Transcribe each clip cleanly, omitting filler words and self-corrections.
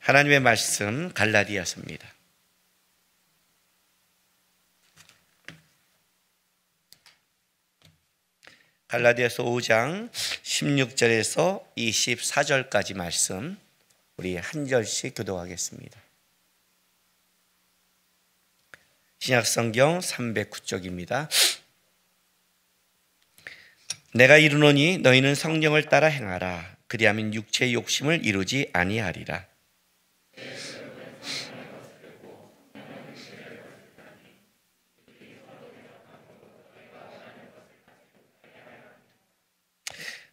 하나님의 말씀 갈라디아서입니다. 갈라디아서 5장 16절에서 24절까지 말씀 우리 한 절씩 교독하겠습니다. 신약성경 309쪽입니다. 내가 이르노니 너희는 성령을 따라 행하라. 그리하면 육체의 욕심을 이루지 아니하리라.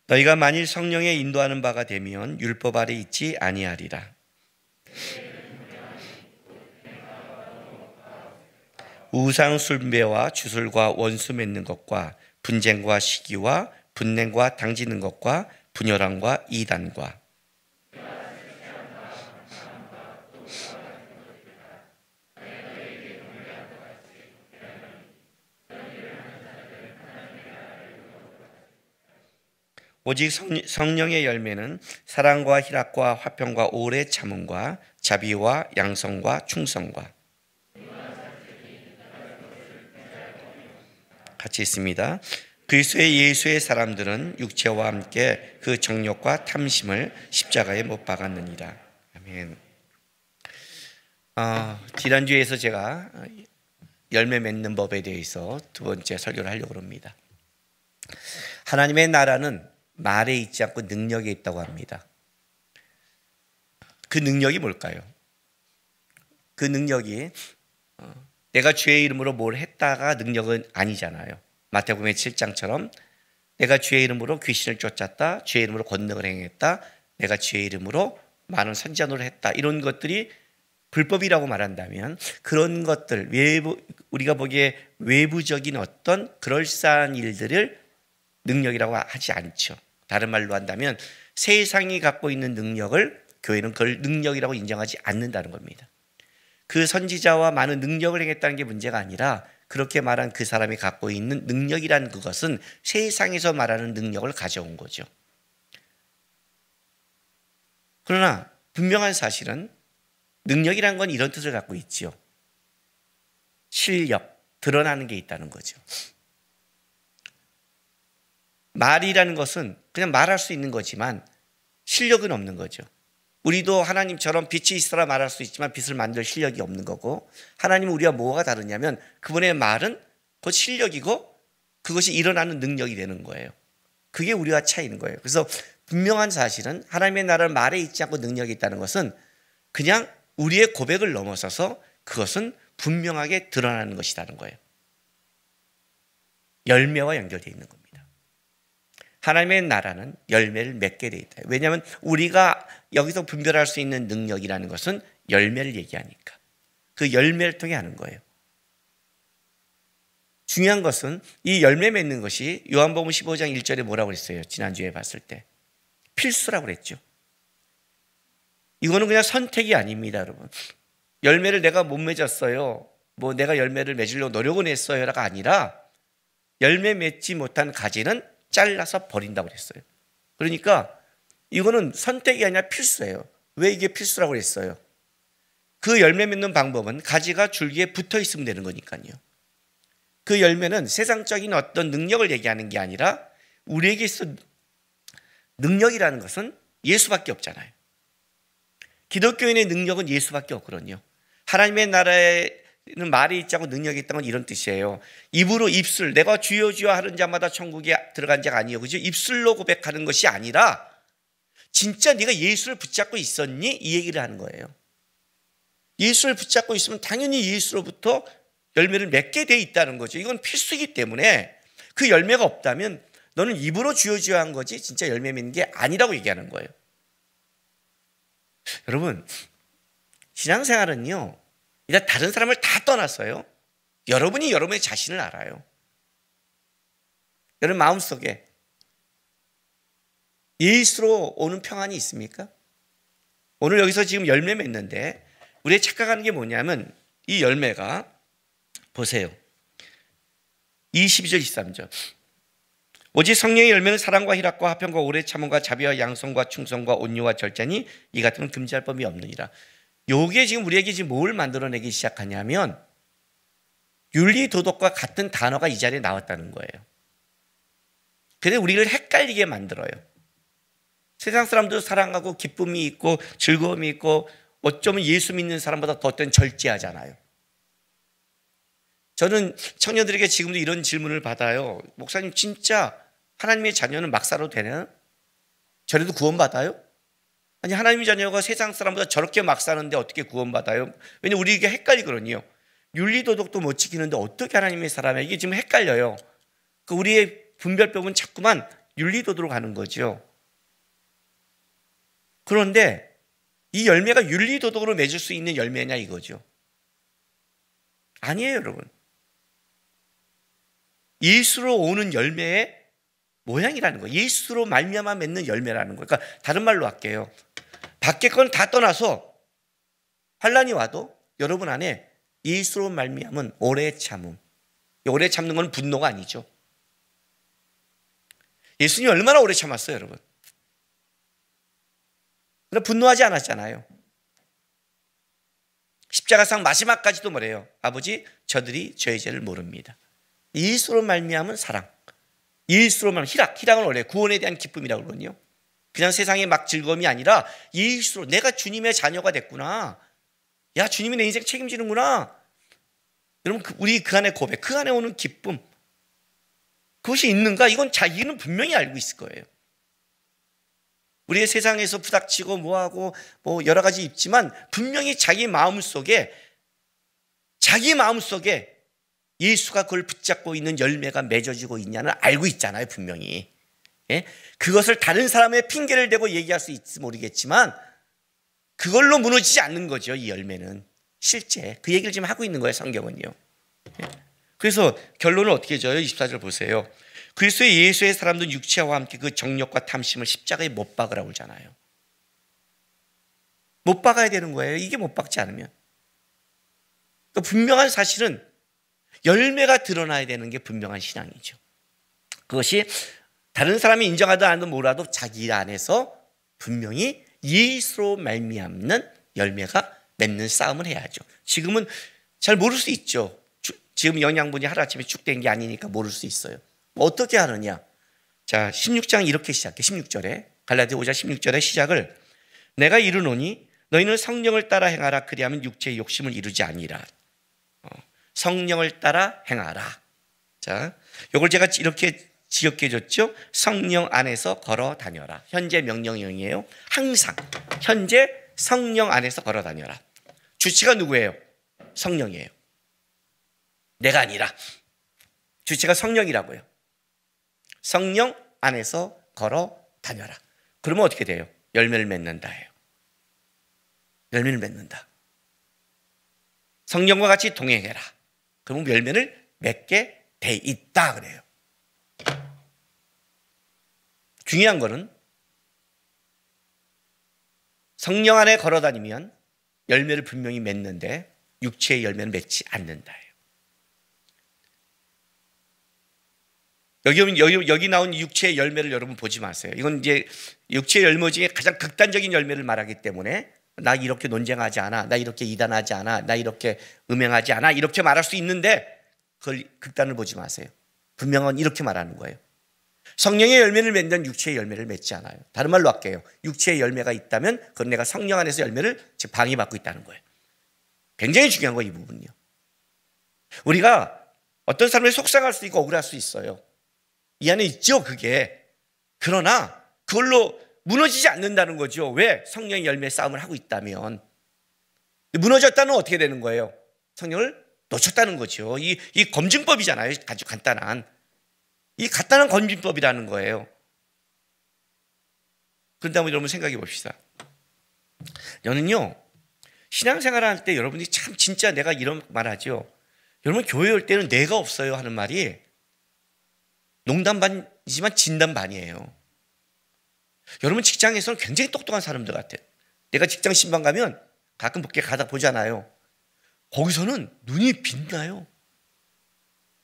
너희가 만일 성령의 인도하는 바가 되면 율법 아래 있지 아니하리라. 우상 숭배와 주술과 원수 맺는 것과 분쟁과 시기와 분냉과 당지는 것과 분열함과 이단과 오직 성령의 열매는 사랑과 희락과 화평과 오래 참음과 자비와 양성과 충성과 같이 있습니다. 그리스도의 예수의 사람들은 육체와 함께 그 정욕과 탐심을 십자가에 못 박았느니라. 아멘. 지난주에서 제가 열매 맺는 법에 대해서 두 번째 설교를 하려고 합니다. 하나님의 나라는 말에 있지 않고 능력에 있다고 합니다. 그 능력이 뭘까요? 그 능력이 내가 주의 이름으로 뭘 했다가 능력은 아니잖아요. 마태복음 7장처럼 내가 주의 이름으로 귀신을 쫓았다, 주의 이름으로 권능을 행했다, 내가 주의 이름으로 많은 선지자노를 했다, 이런 것들이 불법이라고 말한다면 그런 것들, 우리가 보기에 외부적인 어떤 그럴싸한 일들을 능력이라고 하지 않죠. 다른 말로 한다면 세상이 갖고 있는 능력을 교회는 그걸 능력이라고 인정하지 않는다는 겁니다. 그 선지자와 많은 능력을 행했다는 게 문제가 아니라 그렇게 말한 그 사람이 갖고 있는 능력이라는 그것은 세상에서 말하는 능력을 가져온 거죠. 그러나 분명한 사실은 능력이란 건 이런 뜻을 갖고 있지요. 실력, 드러나는 게 있다는 거죠. 말이라는 것은 그냥 말할 수 있는 거지만 실력은 없는 거죠. 우리도 하나님처럼 빛이 있어라 말할 수 있지만 빛을 만들 실력이 없는 거고, 하나님은 우리와 뭐가 다르냐면 그분의 말은 곧 실력이고 그것이 일어나는 능력이 되는 거예요. 그게 우리와 차이인 거예요. 그래서 분명한 사실은 하나님의 나라는 말에 있지 않고 능력이 있다는 것은 그냥 우리의 고백을 넘어서서 그것은 분명하게 드러나는 것이라는 거예요. 열매와 연결되어 있는 겁니다. 하나님의 나라는 열매를 맺게 되어 있다. 왜냐하면 우리가 여기서 분별할 수 있는 능력이라는 것은 열매를 얘기하니까 그 열매를 통해 하는 거예요. 중요한 것은 이 열매 맺는 것이 요한복음 15장 1절에 뭐라고 그랬어요? 지난주에 봤을 때 필수라고 그랬죠. 이거는 그냥 선택이 아닙니다, 여러분. 열매를 내가 못 맺었어요, 뭐 내가 열매를 맺으려고 노력은 했어요가 아니라 열매 맺지 못한 가지는 잘라서 버린다고 그랬어요. 그러니까 이거는 선택이 아니라 필수예요. 왜 이게 필수라고 그랬어요? 그 열매 맺는 방법은 가지가 줄기에 붙어 있으면 되는 거니까요. 그 열매는 세상적인 어떤 능력을 얘기하는 게 아니라 우리에게 있어 능력이라는 것은 예수밖에 없잖아요. 기독교인의 능력은 예수밖에 없거든요. 하나님의 나라에 말이 있지 않고 능력이 있다는 건 이런 뜻이에요. 입으로 입술, 내가 주여 주여 하는 자마다 천국에 들어간 자가 아니에요. 그죠? 입술로 고백하는 것이 아니라 진짜 네가 예수를 붙잡고 있었니? 이 얘기를 하는 거예요. 예수를 붙잡고 있으면 당연히 예수로부터 열매를 맺게 돼 있다는 거죠. 이건 필수이기 때문에 그 열매가 없다면 너는 입으로 주여 주여 한 거지 진짜 열매 맺는 게 아니라고 얘기하는 거예요. 여러분, 신앙생활은요, 일단 다른 사람을 다 떠났어요. 여러분이 여러분의 자신을 알아요. 여러분 마음속에 예수로 오는 평안이 있습니까? 오늘 여기서 지금 열매 맺는데 우리가 착각하는 게 뭐냐면 이 열매가 보세요. 22절 23절 오직 성령의 열매는 사랑과 희락과 화평과 오래 참음과 자비와 양성과 충성과 온유와 절제니 이 같은 건 금지할 법이 없느니라. 요게 지금 우리에게 지금 뭘 만들어내기 시작하냐면 윤리 도덕과 같은 단어가 이 자리에 나왔다는 거예요. 그래서 우리를 헷갈리게 만들어요. 세상 사람도 사랑하고 기쁨이 있고 즐거움이 있고 어쩌면 예수 믿는 사람보다 더 어떤 절제하잖아요. 저는 청년들에게 지금도 이런 질문을 받아요. 목사님, 진짜 하나님의 자녀는 막 살아도 되나요? 저래도 구원받아요? 아니, 하나님의 자녀가 세상 사람보다 저렇게 막 사는데 어떻게 구원받아요? 왜냐면 우리에게 헷갈리거든요. 윤리도덕도 못 지키는데 어떻게 하나님의 사람이야? 이게 지금 헷갈려요. 우리의 분별법은 자꾸만 윤리도덕으로 가는 거죠. 그런데 이 열매가 윤리도덕으로 맺을 수 있는 열매냐 이거죠. 아니에요, 여러분. 예수로 오는 열매의 모양이라는 거예요. 예수로 말미암아 맺는 열매라는 거예요. 그러니까 다른 말로 할게요. 밖에 건 다 떠나서 환난이 와도 여러분 안에 예수로 말미암은 오래 참음. 오래 참는 건 분노가 아니죠. 예수님이 얼마나 오래 참았어요, 여러분. 그러나 분노하지 않았잖아요. 십자가상 마지막까지도 뭐래요? 아버지, 저들이 저의 죄를 모릅니다. 예수로 말미암은 사랑, 예수로 말미암은 희락은 원래 구원에 대한 기쁨이라고 그러거든요. 그냥 세상의 막 즐거움이 아니라 예수로 내가 주님의 자녀가 됐구나. 야, 주님이 내 인생 책임지는구나. 여러분, 우리 그 안에 고백, 그 안에 오는 기쁨, 그것이 있는가? 이건 자기는 분명히 알고 있을 거예요. 우리의 세상에서 부닥치고 뭐하고 뭐 여러 가지 있지만 분명히 자기 마음속에 예수가 그걸 붙잡고 있는 열매가 맺어지고 있냐는 알고 있잖아요, 분명히. 예? 그것을 다른 사람의 핑계를 대고 얘기할 수 있을지 모르겠지만 그걸로 무너지지 않는 거죠, 이 열매는. 실제 그 얘기를 지금 하고 있는 거예요, 성경은요. 예? 그래서 결론은 어떻게 져요? 24절 보세요. 그리스도의 예수의 사람들은 육체와 함께 그 정욕과 탐심을 십자가에 못 박으라고 하잖아요. 못 박아야 되는 거예요. 이게 못 박지 않으면. 그러니까 분명한 사실은 열매가 드러나야 되는 게 분명한 신앙이죠. 그것이 다른 사람이 인정하든 안 하든 뭐라도 자기 안에서 분명히 예수로 말미암는 열매가 맺는 싸움을 해야죠. 지금은 잘 모를 수 있죠. 지금 영양분이 하루아침에 쭉 된 게 아니니까 모를 수 있어요. 어떻게 하느냐? 자, 16장 이렇게 시작해. 16절에 갈라디아 5장 16절의 시작을 내가 이르노니 너희는 성령을 따라 행하라. 그리하면 육체의 욕심을 이루지 아니라. 성령을 따라 행하라. 자, 이걸 제가 이렇게 지역해 줬죠. 성령 안에서 걸어 다녀라. 현재 명령형이에요. 항상 현재 성령 안에서 걸어 다녀라. 주체가 누구예요? 성령이에요. 내가 아니라. 주체가 성령이라고요. 성령 안에서 걸어 다녀라. 그러면 어떻게 돼요? 열매를 맺는다예요. 열매를 맺는다. 성령과 같이 동행해라. 그러면 열매를 맺게 돼 있다 그래요. 중요한 거는 성령 안에 걸어 다니면 열매를 분명히 맺는데 육체의 열매는 맺지 않는다예요. 여기 나온 육체의 열매를 여러분 보지 마세요. 이건 이제 육체의 열매 중에 가장 극단적인 열매를 말하기 때문에 나 이렇게 논쟁하지 않아, 나 이렇게 이단하지 않아, 나 이렇게 음행하지 않아 이렇게 말할 수 있는데 그걸 극단을 보지 마세요. 분명한 이렇게 말하는 거예요. 성령의 열매를 맺는 육체의 열매를 맺지 않아요. 다른 말로 할게요. 육체의 열매가 있다면 그건 내가 성령 안에서 열매를 지금 방해받고 있다는 거예요. 굉장히 중요한 거예요, 이 부분은요. 우리가 어떤 사람을 속상할 수 있고 억울할 수 있어요. 이 안에 있죠, 그게. 그러나 그걸로 무너지지 않는다는 거죠. 왜? 성령의 열매 싸움을 하고 있다면. 무너졌다는 어떻게 되는 거예요? 성령을 놓쳤다는 거죠. 이 검증법이잖아요. 아주 간단한. 이 간단한 검증법이라는 거예요. 그런데 한번 여러분 생각해 봅시다. 저는요, 신앙생활을 할 때 여러분이 참 진짜 내가 이런 말 하죠. 여러분 교회 올 때는 내가 없어요 하는 말이 농담 반이지만 진담 반이에요. 여러분 직장에서는 굉장히 똑똑한 사람들 같아요. 내가 직장 신방 가면 가끔 밖에 가다 보잖아요. 거기서는 눈이 빛나요.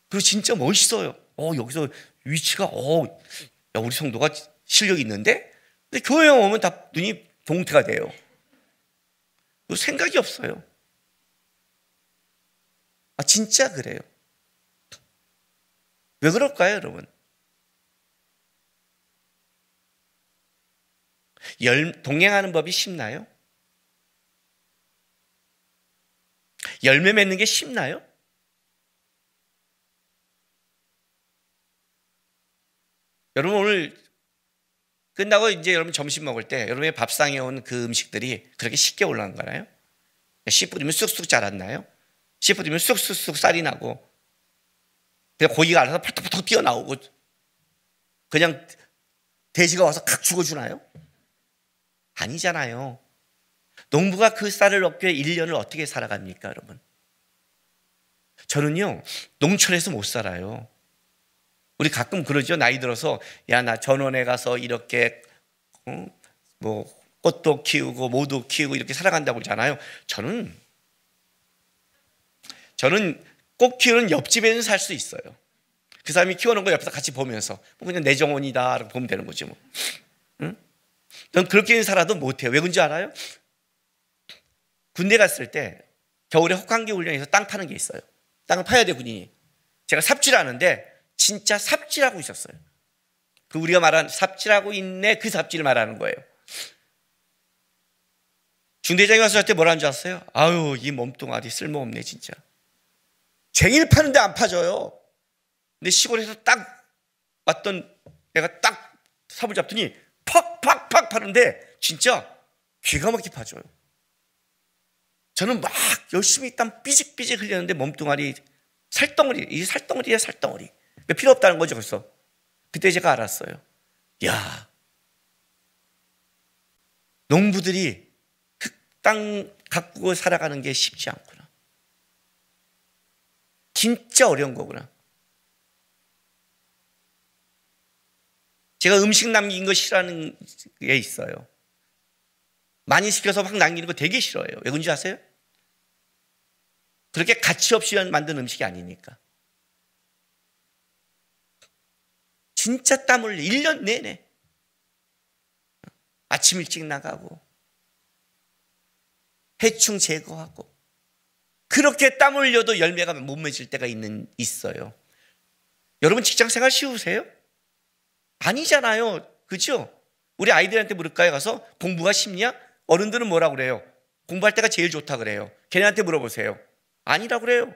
그리고 진짜 멋있어요. 여기서 위치가 야, 우리 성도가 실력이 있는데? 근데 교회 오면 다 눈이 동태가 돼요. 생각이 없어요. 진짜 그래요. 왜 그럴까요, 여러분? 동행하는 법이 쉽나요? 열매 맺는 게 쉽나요? 여러분 오늘 끝나고 이제 여러분 점심 먹을 때 여러분의 밥상에 온 그 음식들이 그렇게 쉽게 올라간가요? 씨 뿌리면 쑥쑥 자랐나요? 씨 뿌리면 쑥쑥쑥 쌀이 나고 그냥 고기가 알아서 펄떡펄떡 뛰어나오고 그냥 돼지가 와서 칵 죽어주나요? 아니잖아요. 농부가 그 쌀을 얻기 위해 1년을 어떻게 살아갑니까, 여러분? 저는요, 농촌에서 못 살아요. 우리 가끔 그러죠. 나이 들어서 야, 나 전원에 가서 이렇게 뭐 꽃도 키우고 모도 키우고 이렇게 살아간다고 그러잖아요. 저는 꽃 키우는 옆집에는 살 수 있어요. 그 사람이 키워놓은 거 옆에서 같이 보면서 그냥 내 정원이다 라고 보면 되는 거지 뭐. 응? 전 그렇게는 살아도 못해요. 왜 그런지 알아요? 군대 갔을 때 겨울에 혹한기 훈련에서 땅 파는 게 있어요. 땅을 파야 돼, 군인이. 제가 삽질하는데 진짜 삽질하고 있었어요. 그 우리가 말하는 삽질하고 있네, 그 삽질을 말하는 거예요. 중대장이 와서 저한테 뭐라는 줄 아세요? 아유, 이 몸뚱아리 쓸모없네 진짜. 쟁일 파는데 안 파져요. 근데 시골에서 딱 왔던 내가 딱 삽을 잡더니 팍팍팍 파는데 진짜 기가 막히게 파져요. 저는 막 열심히 땀 삐직삐직 흘렸는데 몸뚱아리 살덩어리, 이게 살덩어리야 살덩어리. 필요 없다는 거죠. 그래서 그때 제가 알았어요. 야, 농부들이 흙땅 가꾸고 살아가는 게 쉽지 않구나. 진짜 어려운 거구나. 제가 음식 남긴 거 싫어하는 게 있어요. 많이 시켜서 막 남기는 거 되게 싫어해요. 왜 그런지 아세요? 그렇게 가치 없이 만든 음식이 아니니까. 진짜 땀 흘려 1년 내내 아침 일찍 나가고 해충 제거하고 그렇게 땀 흘려도 열매가 못 맺을 때가 있어요. 여러분 직장생활 쉬우세요? 아니잖아요. 그렇죠? 우리 아이들한테 물을까요? 가서 공부가 쉽냐? 어른들은 뭐라고 그래요? 공부할 때가 제일 좋다 그래요. 걔네한테 물어보세요. 아니라고 그래요.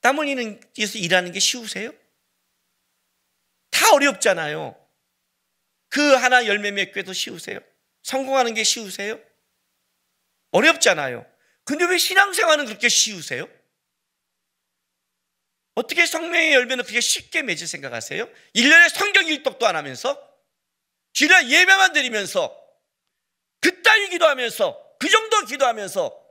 땀 흘리는 데서 일하는 게 쉬우세요? 다 어렵잖아요. 그 하나 열매 맺기도 도 쉬우세요? 성공하는 게 쉬우세요? 어렵잖아요. 근데 왜 신앙생활은 그렇게 쉬우세요? 어떻게 성령의 열매는 그렇게 쉽게 맺을 생각하세요? 1년에 성경 일독도 안 하면서 주일날 예배만 드리면서 그따위 기도하면서 그 정도 기도하면서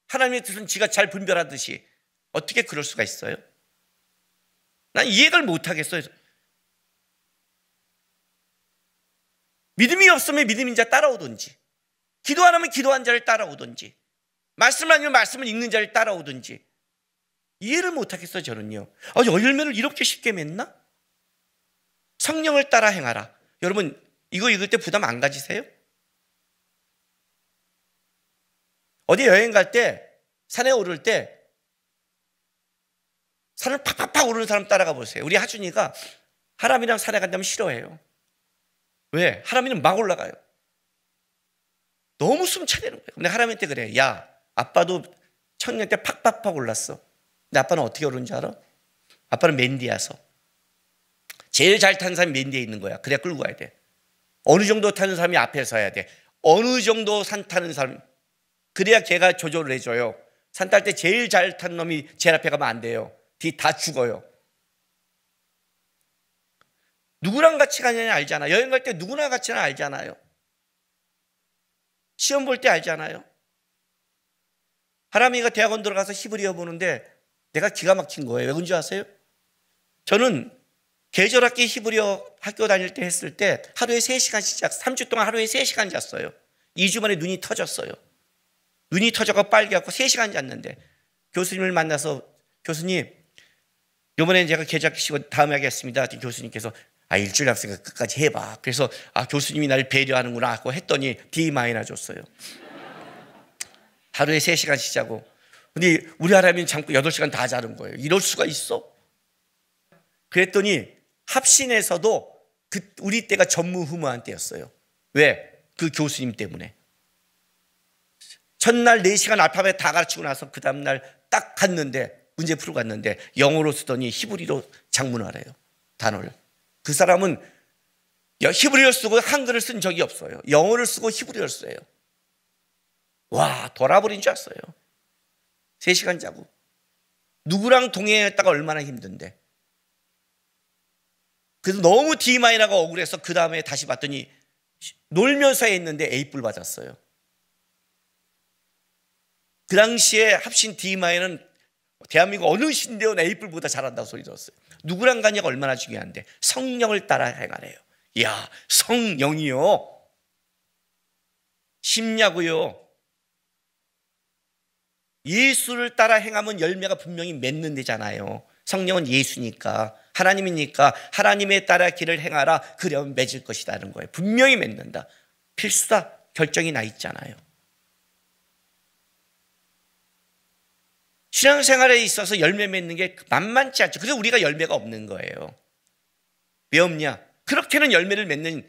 하나님의 뜻은 지가 잘 분별하듯이 어떻게 그럴 수가 있어요? 난 이해를 못하겠어요. 믿음이 없으면 믿음인 자 따라오든지 기도 안 하면 기도한 자를 따라오든지 말씀 아니면 말씀을 읽는 자를 따라오든지 이해를 못하겠어요. 저는요. 열매를 이렇게 쉽게 맺나? 성령을 따라 행하라. 여러분 이거 읽을 때 부담 안 가지세요? 어디 여행 갈 때 산에 오를 때 산을 팍팍팍 오르는 사람 따라가 보세요. 우리 하준이가 하람이랑 산에 간다면 싫어해요. 왜? 하람이는 막 올라가요. 너무 숨차대는 거예요. 근데 하람이한테 그래. 야, 아빠도 청년 때 팍팍팍 올랐어. 근데 아빠는 어떻게 오르는지 알아? 아빠는 맨디아서. 제일 잘 타는 사람이 맨디에 있는 거야. 그래야 끌고 가야 돼. 어느 정도 타는 사람이 앞에 서야 돼. 어느 정도 산 타는 사람, 그래야 걔가 조절을 해줘요. 산 탈 때 제일 잘 탄 놈이 제일 앞에 가면 안 돼요. 뒤 다 죽어요. 누구랑 같이 가느냐 알잖아. 여행 갈 때 누구나 같이는 알잖아요. 시험 볼 때 알잖아요. 하람이가 대학원 들어가서 히브리어 보는데 내가 기가 막힌 거예요. 왜 그런지 아세요? 저는 계절학기 히브리어 학교 다닐 때 했을 때 하루에 3시간씩 3주 동안 하루에 3시간 잤어요. 2주 만에 눈이 터졌어요. 눈이 터져서 빨개갖고 3시간 잤는데 교수님을 만나서 교수님, 이번에 제가 계좌시고 다음에 하겠습니다. 교수님께서 일주일 남았으니까 끝까지 해봐. 그래서 교수님이 나를 배려하는구나 하고 했더니 D- 줬어요. 하루에 3시간씩 자고. 근데 우리 하나님은 잠깐 8시간 다 자는 거예요. 이럴 수가 있어? 그랬더니 합신에서도 우리 때가 전무후무한 때였어요. 왜? 그 교수님 때문에. 첫날 4시간 알파벳 다 가르치고 나서 그 다음날 딱 갔는데, 문제 풀고 갔는데 영어로 쓰더니 히브리로 작문하래요. 단어를. 그 사람은 히브리어를 쓰고 한글을 쓴 적이 없어요. 영어를 쓰고 히브리어를 써요. 와, 돌아버린 줄 알았어요. 3시간 자고. 누구랑 동행했다가 얼마나 힘든데. 그래서 너무 D-가 억울해서 그 다음에 다시 봤더니 놀면서 했는데 A뿔 받았어요. 그 당시에 합신 D-는 대한민국 어느 신대원 A뿔보다 잘한다고 소리 들었어요. 누구랑 가냐가 얼마나 중요한데 성령을 따라 행하래요. 이야, 성령이요? 쉽냐고요? 예수를 따라 행하면 열매가 분명히 맺는 데잖아요. 성령은 예수니까, 하나님이니까 하나님의 따라 길을 행하라. 그러면 맺을 것이라는 거예요. 분명히 맺는다. 필수다. 결정이 나 있잖아요. 신앙생활에 있어서 열매 맺는 게 만만치 않죠. 그래서 우리가 열매가 없는 거예요. 왜 없냐? 그렇게는 열매를 맺는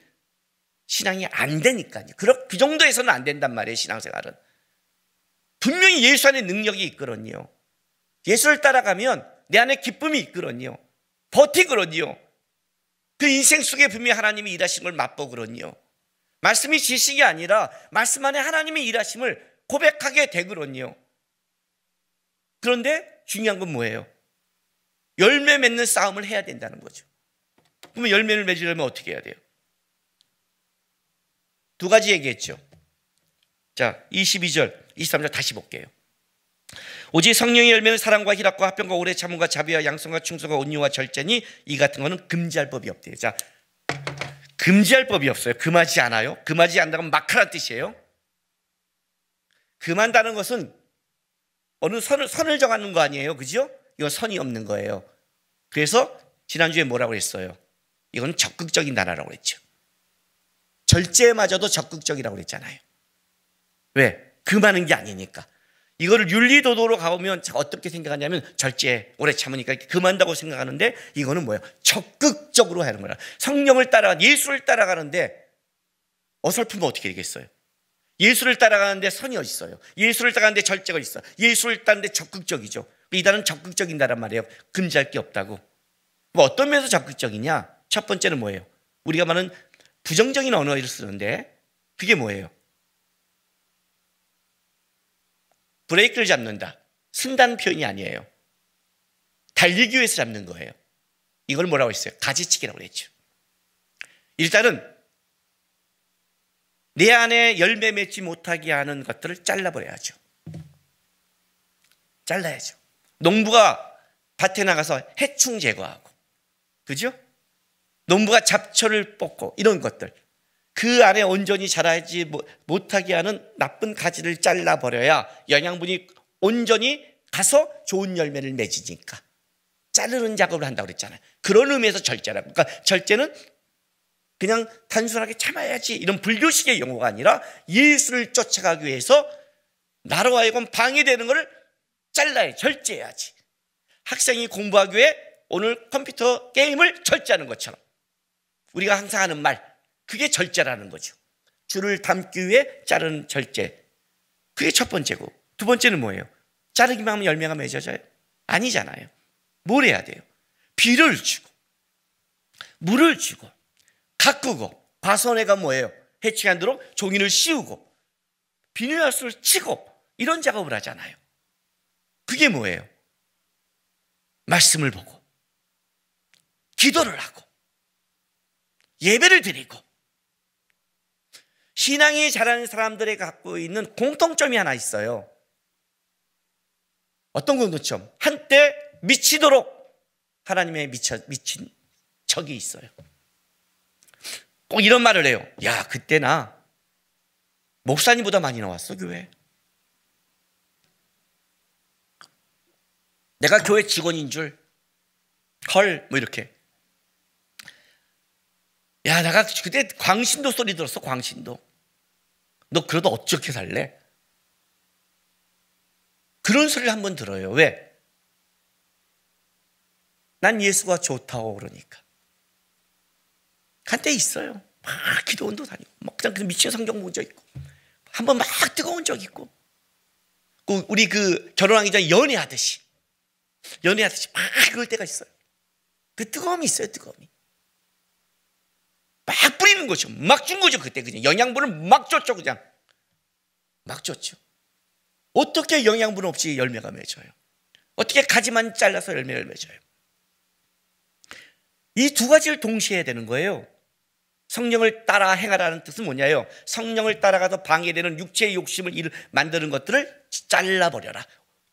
신앙이 안 되니까요. 그 정도에서는 안 된단 말이에요. 신앙생활은. 분명히 예수 안에 능력이 있거든요. 예수를 따라가면 내 안에 기쁨이 있거든요. 버티거든요. 그 인생 속에 분명히 하나님이 일하신 걸 맛보거든요. 말씀이 지식이 아니라 말씀 안에 하나님의 일하심을 고백하게 되거든요. 그런데 중요한 건 뭐예요? 열매 맺는 싸움을 해야 된다는 거죠. 그러면 열매를 맺으려면 어떻게 해야 돼요? 2가지 얘기했죠. 자, 22절, 23절 다시 볼게요. 오직 성령의 열매는 사랑과 희락과 화평과 오래 참음과 자비와 양성과 충성과 온유와 절제니 이 같은 거는 금지할 법이 없대요. 자, 금지할 법이 없어요. 금하지 않아요. 금하지 않는다고 막 하라는 뜻이에요. 금한다는 것은 어느 선을 정하는 거 아니에요. 그죠? 이건 선이 없는 거예요. 그래서 지난주에 뭐라고 했어요? 이건 적극적인 단어라고 그랬죠. 절제마저도 적극적이라고 그랬잖아요. 왜? 금하는 게 아니니까. 이거를 윤리도덕으로 가보면 어떻게 생각하냐면 절제, 오래 참으니까 금한다고 생각하는데 이거는 뭐예요? 적극적으로 하는 거라. 성령을 따라가, 예수를 따라가는데 어설프면 어떻게 되겠어요? 예수를 따라가는데 선이 어디 있어요? 예수를 따라가는데 절제가 있어. 예수를 따르는데 적극적이죠. 이 단어는 적극적인 단어란 말이에요. 금지할 게 없다고. 뭐 어떤 면에서 적극적이냐? 첫 번째는 뭐예요? 우리가 말하는 부정적인 언어를 쓰는데 그게 뭐예요? 브레이크를 잡는다. 쓴다는 표현이 아니에요. 달리기 위해서 잡는 거예요. 이걸 뭐라고 했어요? 가지치기라고 했죠. 일단은 내 안에 열매 맺지 못하게 하는 것들을 잘라버려야죠. 잘라야죠. 농부가 밭에 나가서 해충 제거하고, 그죠? 농부가 잡초를 뽑고 이런 것들, 그 안에 온전히 자라지 못하게 하는 나쁜 가지를 잘라버려야 영양분이 온전히 가서 좋은 열매를 맺으니까 자르는 작업을 한다고 그랬잖아요. 그런 의미에서 절제라고. 그러니까 절제는 그냥 단순하게 참아야지 이런 불교식의 용어가 아니라 예수를 쫓아가기 위해서 나로 하여금 방해되는 것을 잘라야, 절제해야지. 학생이 공부하기 위해 오늘 컴퓨터 게임을 절제하는 것처럼 우리가 항상 하는 말, 그게 절제라는 거죠. 줄을 담기 위해 자르는 절제. 그게 첫 번째고, 두 번째는 뭐예요? 자르기만 하면 열매가 맺어져요? 아니잖아요. 뭘 해야 돼요? 비를 주고, 물을 주고, 가꾸고, 과선회가 뭐예요? 해치지 않도록 종이를 씌우고, 비닐하우스를 치고, 이런 작업을 하잖아요. 그게 뭐예요? 말씀을 보고, 기도를 하고, 예배를 드리고. 신앙이 자라는 사람들이 갖고 있는 공통점이 하나 있어요. 어떤 공통점? 한때 미치도록 하나님에 미친 적이 있어요. 꼭 이런 말을 해요. 야, 그때 나 목사님보다 많이 나왔어, 교회. 내가 교회 직원인 줄, 헐, 뭐 이렇게. 야, 내가 그때 광신도 소리 들었어, 광신도. 너 그러다 어떻게 살래? 그런 소리를 한번 들어요. 왜? 난 예수가 좋다고 그러니까. 한때 있어요. 막 기도원도 다니고, 막 그냥 미친 성경 본 적 있고, 한번 막 뜨거운 적 있고, 우리 결혼하기 전에 연애하듯이 막 그럴 때가 있어요. 그 뜨거움이 있어요, 뜨거움이. 막 뿌리는 거죠. 막 준 거죠, 그때. 그냥 영양분을 막 줬죠, 그냥. 막 줬죠. 어떻게 영양분 없이 열매가 맺어요? 어떻게 가지만 잘라서 열매를 맺어요? 이 두 가지를 동시에 해야 되는 거예요. 성령을 따라 행하라는 뜻은 뭐냐요? 성령을 따라가서 방해되는 육체의 욕심을 만드는 것들을 잘라버려라.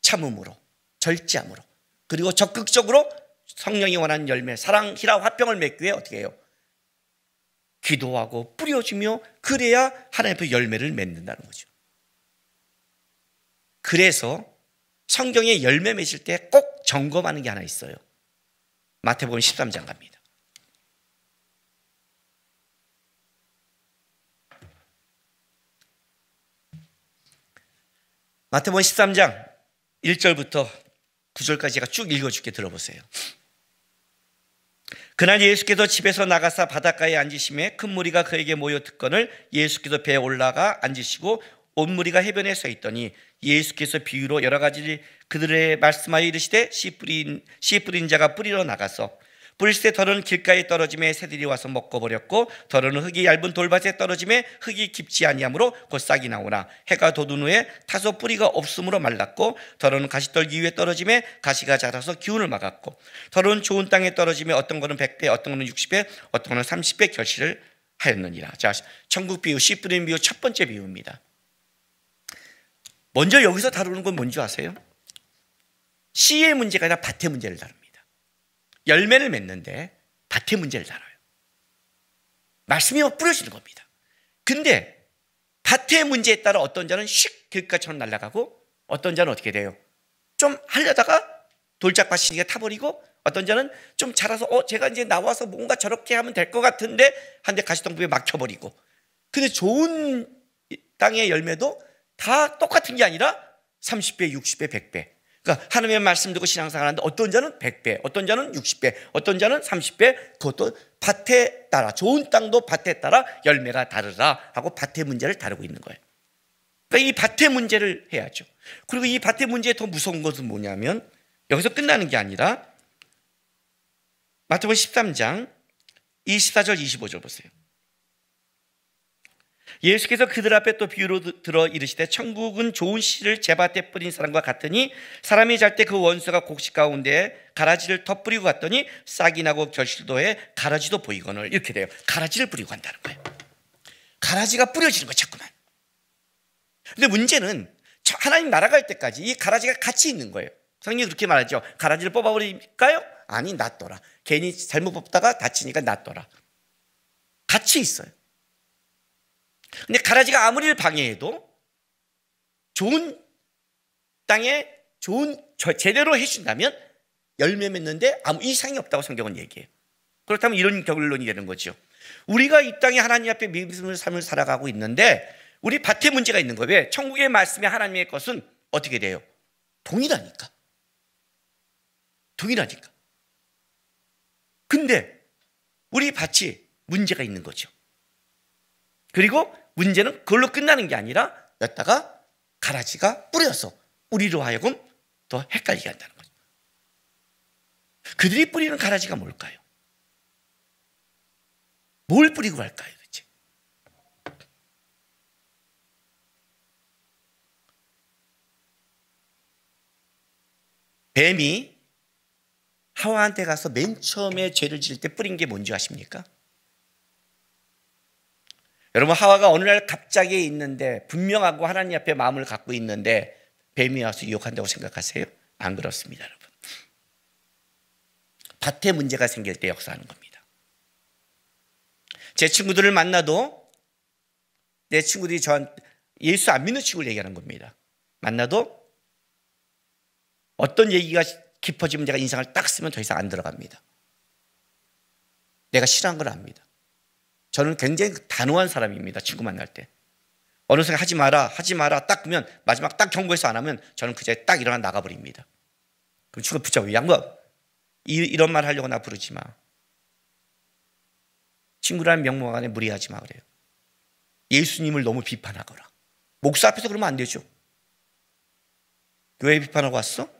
참음으로, 절제함으로, 그리고 적극적으로 성령이 원하는 열매, 사랑, 희락, 화평을 맺기 위해 어떻게 해요? 기도하고 뿌려주며, 그래야 하나님 앞에 열매를 맺는다는 거죠. 그래서 성경에 열매 맺을 때 꼭 점검하는 게 하나 있어요. 마태복음 13장 갑니다. 마태복음 13장 1절부터 9절까지 제가 쭉 읽어줄게. 들어보세요. 그날 예수께서 집에서 나가사 바닷가에 앉으심에 큰 무리가 그에게 모여 듣거늘 예수께서 배에 올라가 앉으시고 온 무리가 해변에 서 있더니 예수께서 비유로 여러 가지 그들의 말씀하여 이르시되 씨 뿌린 자가 뿌리러 나가서 뿌릴새 덜은 길가에 떨어짐에 새들이 와서 먹고 버렸고 덜은 흙이 얇은 돌밭에 떨어짐에 흙이 깊지 아니하므로 곧 싹이 나오나 해가 돋은 후에 타서 뿌리가 없으므로 말랐고 덜은 가시떨기 위에 떨어짐에 가시가 자라서 기운을 막았고 덜은 좋은 땅에 떨어짐에 어떤 거는 100배 어떤 거는 60배 어떤 거는 30배 결실을 하였느니라. 자, 천국 비유, 씨 뿌리는 비유 첫 번째 비유입니다. 먼저 여기서 다루는 건 뭔지 아세요? 씨의 문제가 아니라 밭의 문제를 다룹니다. 열매를 맺는데 밭의 문제를 다뤄요. 말씀이 막 뿌려지는 겁니다. 근데 밭의 문제에 따라 어떤 자는 슉 길가처럼 날아가고 어떤 자는 어떻게 돼요? 좀 하려다가 돌짝밭이니까 타버리고 어떤 자는 좀 자라서 제가 이제 나와서 뭔가 저렇게 하면 될 것 같은데 한데 가시덤불에 막혀버리고. 근데 좋은 땅의 열매도 다 똑같은 게 아니라 30배, 60배, 100배. 그러니까 하나님의 말씀 듣고 신앙생활 하는데 어떤 자는 100배, 어떤 자는 60배, 어떤 자는 30배. 그것도 밭에 따라, 좋은 땅도 밭에 따라 열매가 다르다 하고 밭의 문제를 다루고 있는 거예요. 그러니까 이 밭의 문제를 해야죠. 그리고 이 밭의 문제에 더 무서운 것은 뭐냐면 여기서 끝나는 게 아니라 마태복음 13장 24절 25절 보세요. 예수께서 그들 앞에 또 비유로 들어 이르시되 천국은 좋은 씨를 제 밭에 뿌린 사람과 같으니 사람이 잘 때 그 원수가 곡식 가운데 가라지를 더 뿌리고 갔더니 싹이 나고 결실도 해 가라지도 보이거늘. 이렇게 돼요. 가라지를 뿌리고 간다는 거예요. 가라지가 뿌려지는 거예요, 자꾸만. 근데 문제는 하나님 날아갈 때까지 이 가라지가 같이 있는 거예요. 성경이 그렇게 말하죠. 가라지를 뽑아버릴까요? 아니, 놔둬라. 괜히 잘못 뽑다가 다치니까 놔둬라. 같이 있어요. 근데 가라지가 아무리 방해해도 좋은 땅에 제대로 해준다면 열매 맺는데 아무 이상이 없다고 성경은 얘기해요. 그렇다면 이런 결론이 되는 거죠. 우리가 이 땅에 하나님 앞에 믿음의 삶을 살아가고 있는데 우리 밭에 문제가 있는 거예요. 왜? 천국의 말씀이 하나님의 것은 어떻게 돼요? 동일하니까. 근데 우리 밭이 문제가 있는 거죠. 그리고 문제는 그걸로 끝나는 게 아니라 여기다가 가라지가 뿌려서 우리로 하여금 더 헷갈리게 한다는 거죠. 그들이 뿌리는 가라지가 뭘까요? 뭘 뿌리고 갈까요, 도대체? 뱀이 하와한테 가서 맨 처음에 죄를 지을 때 뿌린 게 뭔지 아십니까? 여러분, 하와가 어느 날 갑자기 있는데 분명하고 하나님 앞에 마음을 갖고 있는데 뱀이 와서 유혹한다고 생각하세요? 안 그렇습니다, 여러분. 밭에 문제가 생길 때 역사하는 겁니다. 제 친구들을 만나도 내 친구들이 저한테 예수 안 믿는 친구를 얘기하는 겁니다. 만나도 어떤 얘기가 깊어지면 내가 인상을 딱 쓰면 더 이상 안 들어갑니다. 내가 싫어한 걸 압니다. 저는 굉장히 단호한 사람입니다. 친구 만날 때. 어느 순간 하지 마라, 하지 마라 딱 그러면 마지막 딱 경고해서 안 하면 저는 그 자리에 딱 일어나 나가버립니다. 그럼 친구가 붙잡고 양반 이런 말 하려고 나 부르지 마. 친구라는 명목 안에 무리하지 마 그래요. 예수님을 너무 비판하거나 목사 앞에서 그러면 안 되죠. 왜 비판하고 왔어?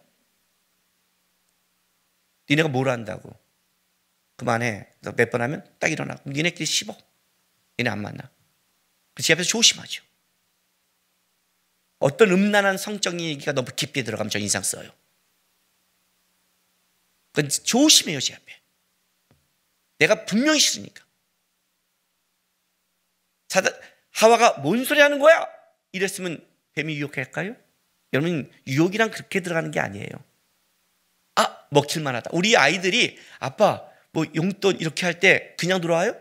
니네가 뭘 안다고. 그만해. 너 몇 번 하면 딱 일어나. 니네끼리 씹어. 니네 안 만나. 제 앞에서 조심하죠. 어떤 음란한 성적인 얘기가 너무 깊게 들어가면 저 인상 써요. 그건 조심해요. 제 앞에. 내가 분명히 싫으니까. 하와가 뭔 소리 하는 거야? 이랬으면 뱀이 유혹할까요? 여러분, 유혹이란 그렇게 들어가는 게 아니에요. 아, 먹힐만 하다. 우리 아이들이 아빠 뭐 용돈 이렇게 할 때 그냥 들어와요?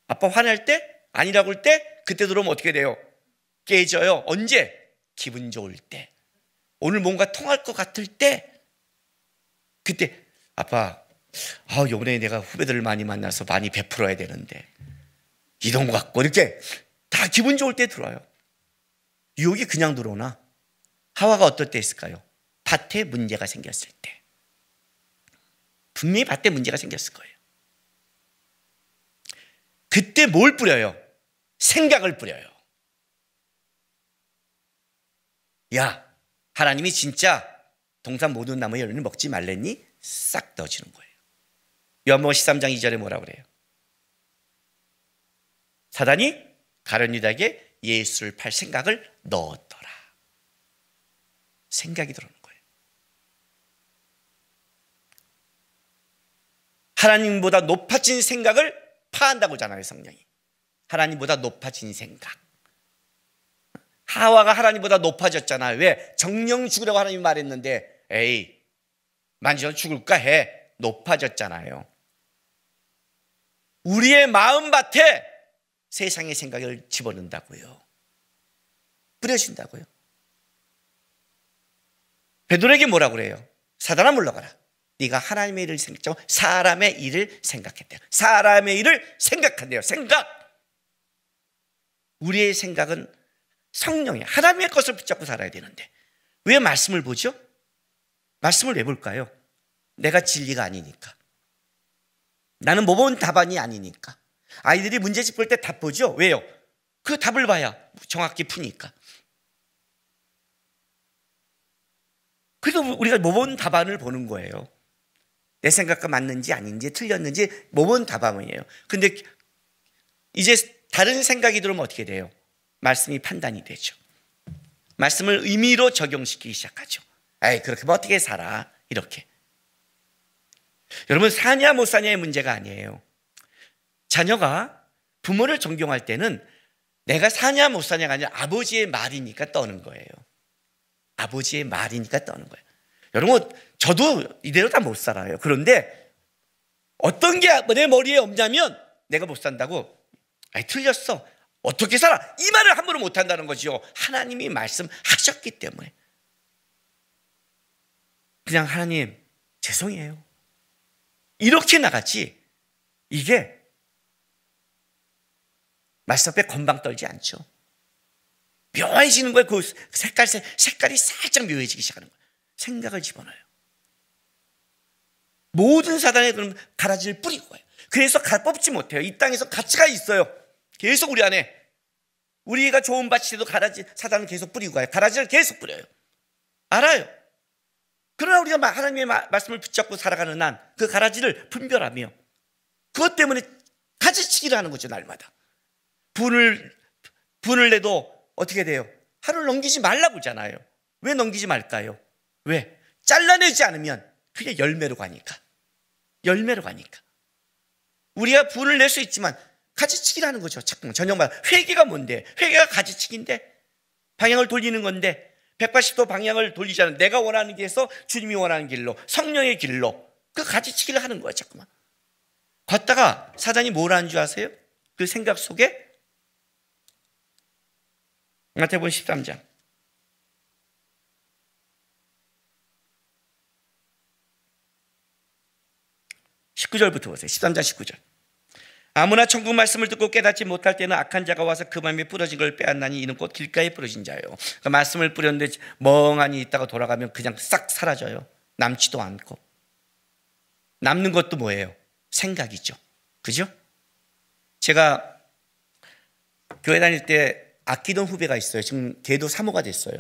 아빠 화낼 때? 아니라고 할 때? 그때 들어오면 어떻게 돼요? 깨져요. 언제? 기분 좋을 때. 오늘 뭔가 통할 것 같을 때. 그때 아빠 이번에 내가 후배들을 많이 만나서 많이 베풀어야 되는데 이동 갖고 이렇게 다 기분 좋을 때 들어와요. 유혹이 그냥 들어오나? 하와가 어떨 때 있을까요? 밭에 문제가 생겼을 때. 분명히 밭에 문제가 생겼을 거예요. 그때 뭘 뿌려요? 생각을 뿌려요. 야, 하나님이 진짜 동산 모든 나무의 열매를 먹지 말랬니? 싹 넣어주는 거예요. 요한복음 13장 2절에 뭐라 그래요? 사단이 가룟 유다에게 예수를 팔 생각을 넣었더라. 생각이 들어오는 거예요. 하나님보다 높아진 생각을 파한다고 하잖아요, 성령이. 하나님보다 높아진 생각. 하와가 하나님보다 높아졌잖아요. 왜? 정령 죽으라고 하나님이 말했는데 에이, 만지면 죽을까 해. 높아졌잖아요. 우리의 마음밭에 세상의 생각을 집어넣는다고요. 뿌려진다고요. 베드로에게 뭐라고 그래요? 사단아 물러가라. 네가 하나님의 일을 생각하고 사람의 일을 생각했대요. 사람의 일을 생각한대요. 생각. 우리의 생각은 성령이 하나님의 것을 붙잡고 살아야 되는데 왜 말씀을 보죠? 말씀을 왜 볼까요? 내가 진리가 아니니까. 나는 모범 답안이 아니니까. 아이들이 문제집 볼 때 답 보죠? 왜요? 그 답을 봐야 정확히 푸니까. 그래서 우리가 모범 답안을 보는 거예요. 내 생각과 맞는지 아닌지 틀렸는지 모범 답안이에요. 근데 이제 다른 생각이 들어오면 어떻게 돼요? 말씀이 판단이 되죠. 말씀을 의미로 적용시키기 시작하죠. 에이, 그렇게 하면 어떻게 살아? 이렇게. 여러분, 사냐 못 사냐의 문제가 아니에요. 자녀가 부모를 존경할 때는 내가 사냐 못 사냐가 아니라 아버지의 말이니까 떠는 거예요. 아버지의 말이니까 떠는 거예요. 여러분, 저도 이대로 다 못 살아요. 그런데 어떤 게 내 머리에 없냐면 내가 못 산다고 아니 틀렸어. 어떻게 살아? 이 말을 함부로 못 한다는 거죠. 하나님이 말씀하셨기 때문에. 그냥 하나님 죄송해요. 이렇게 나가지. 이게 말씀 앞에 건방 떨지 않죠. 묘해지는 거예요. 그 색깔이 살짝 묘해지기 시작하는 거예요. 생각을 집어넣어요. 모든 사단에 그럼 가라지를 뿌리고 가요. 그래서 뽑지 못해요. 이 땅에서 가치가 있어요. 계속 우리 안에. 우리가 좋은 밭이 돼도 사단은 계속 뿌리고 가요. 가라지를 계속 뿌려요. 알아요. 그러나 우리가 하나님의 말씀을 붙잡고 살아가는 한 그 가라지를 분별하며 그것 때문에 가지치기를 하는 거죠. 날마다. 분을 내도 어떻게 돼요? 하루를 넘기지 말라고 하잖아요. 왜 넘기지 말까요? 왜? 잘라내지 않으면 그게 열매로 가니까. 열매로 가니까. 우리가 분을 낼 수 있지만 가지치기라는 거죠. 자꾸만 전형마다. 회개가 뭔데? 회개가 가지치기인데 방향을 돌리는 건데 180도 방향을 돌리자는 내가 원하는 길에서 주님이 원하는 길로 성령의 길로 그 가지치기를 하는 거야. 자꾸만. 걷다가 사단이 뭘 하는 줄 아세요? 그 생각 속에 마태복음 13장 19절부터 보세요. 13장 19절. 아무나 천국 말씀을 듣고 깨닫지 못할 때는 악한 자가 와서 그 맘에 뿌려진 걸 빼앗나니 이는 곧 길가에 뿌려진 자예요. 그러니까 말씀을 뿌렸는데 멍하니 있다가 돌아가면 그냥 싹 사라져요. 남지도 않고. 남는 것도 뭐예요? 생각이죠. 그죠? 제가 교회 다닐 때 아끼던 후배가 있어요. 지금 걔도 사모가 됐어요.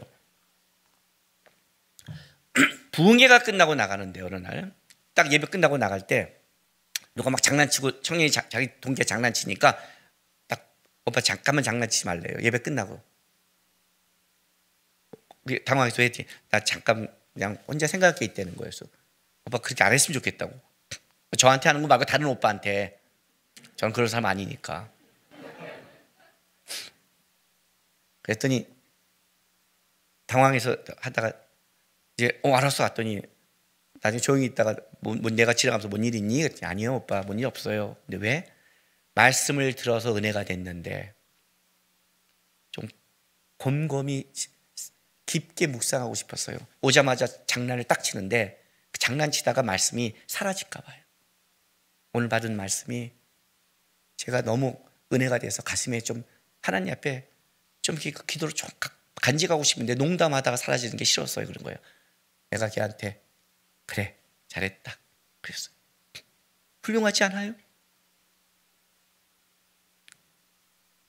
부흥회가 끝나고 나가는데 어느 날 딱 예배 끝나고 나갈 때 누가 막 장난치고 청년이 자기 동기가 장난치니까 딱 오빠 잠깐만 장난치지 말래요. 예배 끝나고. 당황해서 했지. 나 잠깐 그냥 혼자 생각할 게 있다는 거였어. 오빠 그렇게 안 했으면 좋겠다고. 저한테 하는 거 말고 다른 오빠한테. 저는 그런 사람 아니니까. 그랬더니 당황해서 하다가 이제 알았어 왔더니 나중에 조용히 있다가 내가 지나가면서 뭔 일 있니? 그랬더니 아니요 오빠 뭔 일 없어요. 근데 왜? 말씀을 들어서 은혜가 됐는데 좀 곰곰이 깊게 묵상하고 싶었어요. 오자마자 장난을 딱 치는데 그 장난치다가 말씀이 사라질까 봐요. 오늘 받은 말씀이 제가 너무 은혜가 돼서 가슴에 좀 하나님 앞에 좀 기도를 좀 간직하고 싶은데 농담하다가 사라지는 게 싫었어요. 그런 거예요. 내가 걔한테 그래 잘했다 그랬어요. 훌륭하지 않아요?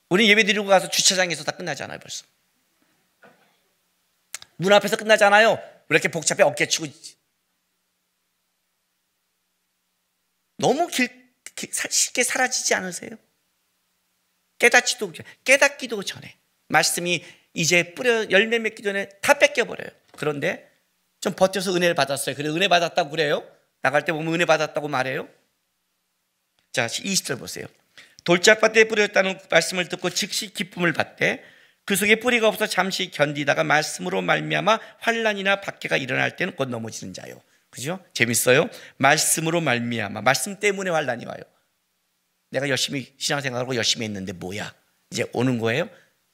우리 예배 드리고 가서 주차장에서 다 끝나잖아요. 벌써 문 앞에서 끝나잖아요. 왜 이렇게 복잡해 어깨 치고 너무 쉽게 사라지지 않으세요? 깨닫기도 전에 말씀이 이제 열매 맺기 전에 다 뺏겨버려요. 그런데 좀 버텨서 은혜를 받았어요. 그래 은혜 받았다고 그래요? 나갈 때 보면 은혜 받았다고 말해요. 자 20절 보세요. 돌짝밭에 뿌렸다는 말씀을 듣고 즉시 기쁨을 받되 그 속에 뿌리가 없어 잠시 견디다가 말씀으로 말미암아 환난이나 박해가 일어날 때는 곧 넘어지는 자요. 그죠? 재밌어요? 말씀으로 말미암아 말씀 때문에 환난이 와요. 내가 열심히 신앙생활하고 열심히 했는데 뭐야? 이제 오는 거예요?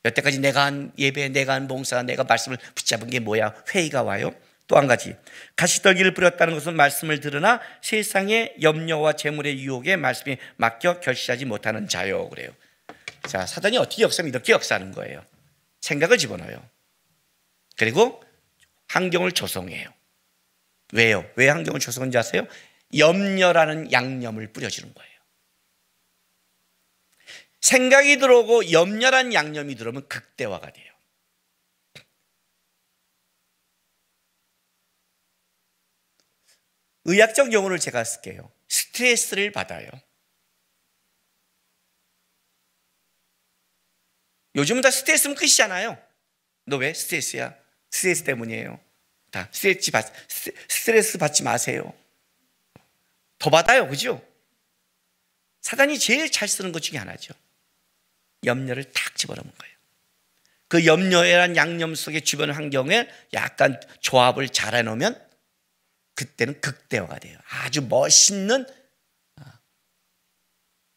여태까지 내가 한 예배, 내가 한 봉사, 내가 말씀을 붙잡은 게 뭐야? 회의가 와요. 또 한 가지 가시떨기를 뿌렸다는 것은 말씀을 들으나 세상의 염려와 재물의 유혹에 말씀이 맡겨 결실하지 못하는 자요. 그래요. 자, 사단이 어떻게 역사하면 이렇게 역사하는 거예요. 생각을 집어넣어요. 그리고 환경을 조성해요. 왜요? 왜 환경을 조성한지 아세요? 염려라는 양념을 뿌려주는 거예요. 생각이 들어오고 염려란 양념이 들어오면 극대화가 돼요. 의학적 용어를 제가 쓸게요. 스트레스를 받아요. 요즘은 다 스트레스면 끝이잖아요. 너 왜 스트레스야? 스트레스 때문이에요. 다 스트레스 받지 마세요. 더 받아요. 그죠? 사단이 제일 잘 쓰는 것 중에 하나죠. 염려를 탁 집어넣는 거예요. 그 염려란 양념 속에 주변 환경에 약간 조합을 잘 해놓으면 그때는 극대화가 돼요. 아주 멋있는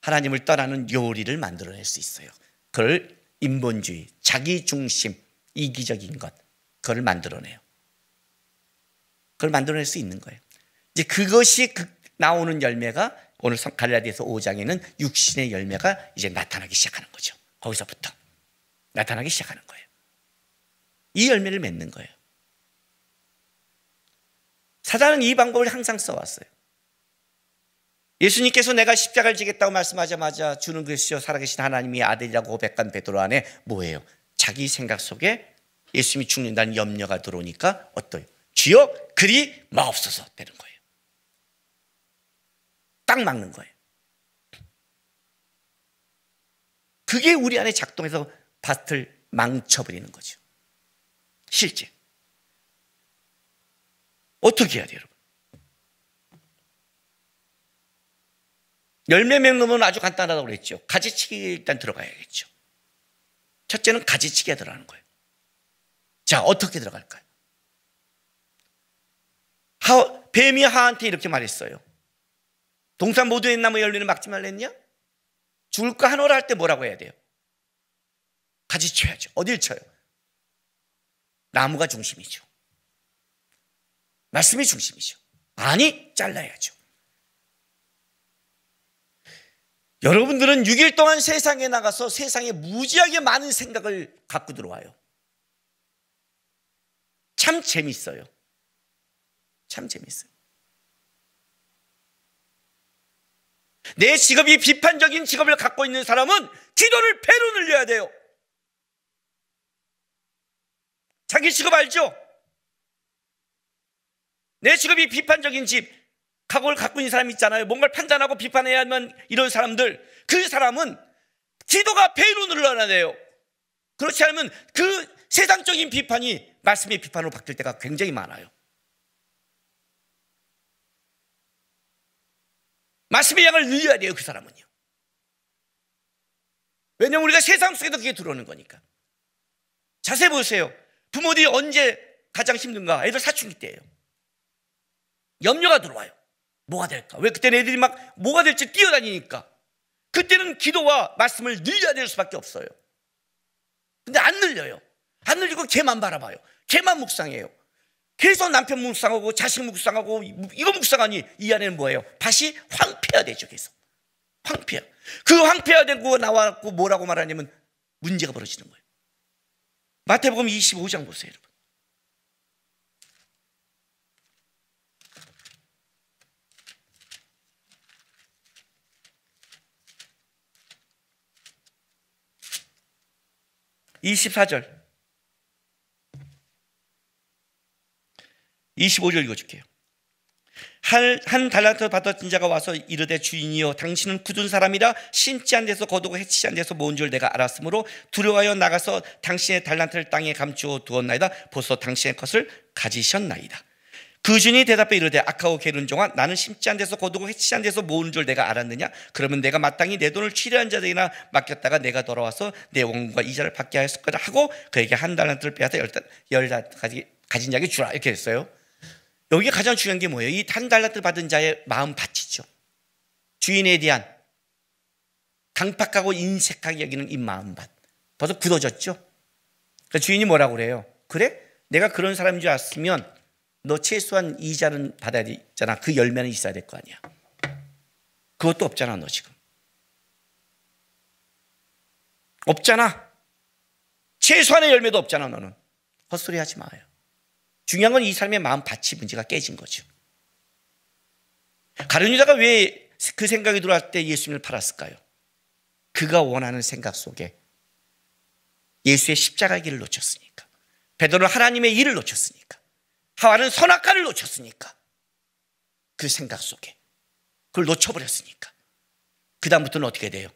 하나님을 떠나는 요리를 만들어낼 수 있어요. 그걸 인본주의, 자기중심, 이기적인 것, 그걸 만들어내요. 그걸 만들어낼 수 있는 거예요. 이제 그것이 나오는 열매가 오늘 갈라디아서 5장에는 육신의 열매가 이제 나타나기 시작하는 거죠. 거기서부터 나타나기 시작하는 거예요. 이 열매를 맺는 거예요. 사단은 이 방법을 항상 써왔어요. 예수님께서 내가 십자가를 지겠다고 말씀하자마자 주는 그리스도 살아계신 하나님이 아들이라고 고백한 베드로 안에 뭐예요? 자기 생각 속에 예수님이 죽는다는 염려가 들어오니까 어떠해요? 주여 그리 마옵소서 되는 거예요. 딱 막는 거예요. 그게 우리 안에 작동해서 밭을 망쳐버리는 거죠. 실제 어떻게 해야 돼요, 여러분? 열매 맺는 건 아주 간단하다고 그랬죠. 가지치기 일단 들어가야겠죠. 첫째는 가지치기가 들어가는 거예요. 자, 어떻게 들어갈까요? 뱀이 하한테 이렇게 말했어요. 동산 모두의 나무 열매를 막지 말랬냐? 죽을 거 하노라 할 때 뭐라고 해야 돼요? 가지쳐야죠. 어딜 쳐요? 나무가 중심이죠. 말씀이 중심이죠. 아니, 잘라야죠. 여러분들은 6일 동안 세상에 나가서 세상에 무지하게 많은 생각을 갖고 들어와요. 참 재밌어요. 참 재밌어요. 내 직업이 비판적인 직업을 갖고 있는 사람은 기도를 배로 늘려야 돼요. 자기 직업 알죠? 내 직업이 비판적인 각오를 갖고 있는 사람 있잖아요. 뭔가를 판단하고 비판해야 하는 이런 사람들, 그 사람은 기도가 배로 늘어나야 돼요. 그렇지 않으면 그 세상적인 비판이 말씀의 비판으로 바뀔 때가 굉장히 많아요. 말씀의 양을 늘려야 돼요, 그 사람은요. 왜냐하면 우리가 세상 속에도 그게 들어오는 거니까. 자세히 보세요. 부모들이 언제 가장 힘든가? 애들 사춘기 때예요. 염려가 들어와요. 뭐가 될까? 왜 그때는 애들이 막 뭐가 될지 뛰어다니니까. 그때는 기도와 말씀을 늘려야 될 수밖에 없어요. 근데 안 늘려요. 안 늘리고 걔만 바라봐요. 걔만 묵상해요. 계속 남편 묵상하고 자식 묵상하고 이거 묵상하니 이 안에는 뭐예요? 밭이 황폐화 되죠. 계속 황폐화. 그 황폐화되고 나와갖고 뭐라고 말하냐면 문제가 벌어지는 거예요. 마태복음 25장 보세요, 여러분. (24절) 25절 읽어줄게요. 한 달란트 받았던 자가 와서 이르되 주인이여 당신은 굳은 사람이라 심지 않은 데서 거두고 해치지 않은 데서 모은 줄 내가 알았으므로 두려워하여 나가서 당신의 달란트를 땅에 감추어 두었나이다. 벌써 당신의 것을 가지셨나이다. 그 주인이 대답해 이르되 악하고 게으른 종아, 나는 심지 않은 데서 거두고 해치지 않은 데서 모은 줄 내가 알았느냐? 그러면 내가 마땅히 내 돈을 취리한 자들에게나 맡겼다가 내가 돌아와서 내 원금과 이자를 받게 하였을 거다 하고 그에게 한 달란트를 빼앗아 열 달란트 가진 자에게 주라, 이렇게 했어요. 여기 가장 중요한 게 뭐예요? 이 한 달란트 받은 자의 마음 밭이죠. 주인에 대한 강팍하고 인색하게 여기는 이 마음 밭. 벌써 굳어졌죠. 그러니까 주인이 뭐라고 그래요? 그래? 내가 그런 사람인 줄 알았으면 너 최소한 이자는 받아야 되잖아. 그 열매는 있어야 될 거 아니야. 그것도 없잖아, 너 지금. 없잖아. 최소한의 열매도 없잖아, 너는. 헛소리 하지 마요. 중요한 건 이 사람의 마음 밭이 문제가 깨진 거죠. 가룟 유다가 왜 그 생각이 들어왔을 때 예수님을 팔았을까요? 그가 원하는 생각 속에 예수의 십자가 길을 놓쳤으니까, 베드로는 하나님의 일을 놓쳤으니까, 하와는 선악과를 놓쳤으니까, 그 생각 속에 그걸 놓쳐버렸으니까 그 다음부터는 어떻게 돼요?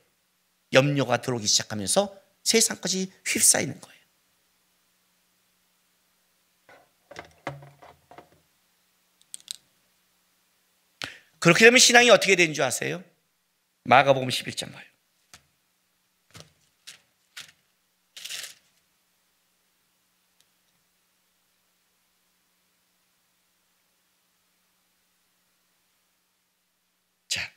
염려가 들어오기 시작하면서 세상까지 휩싸이는 거예요. 그렇게 되면 신앙이 어떻게 되는 줄 아세요? 마가복음 11장 봐요. 자,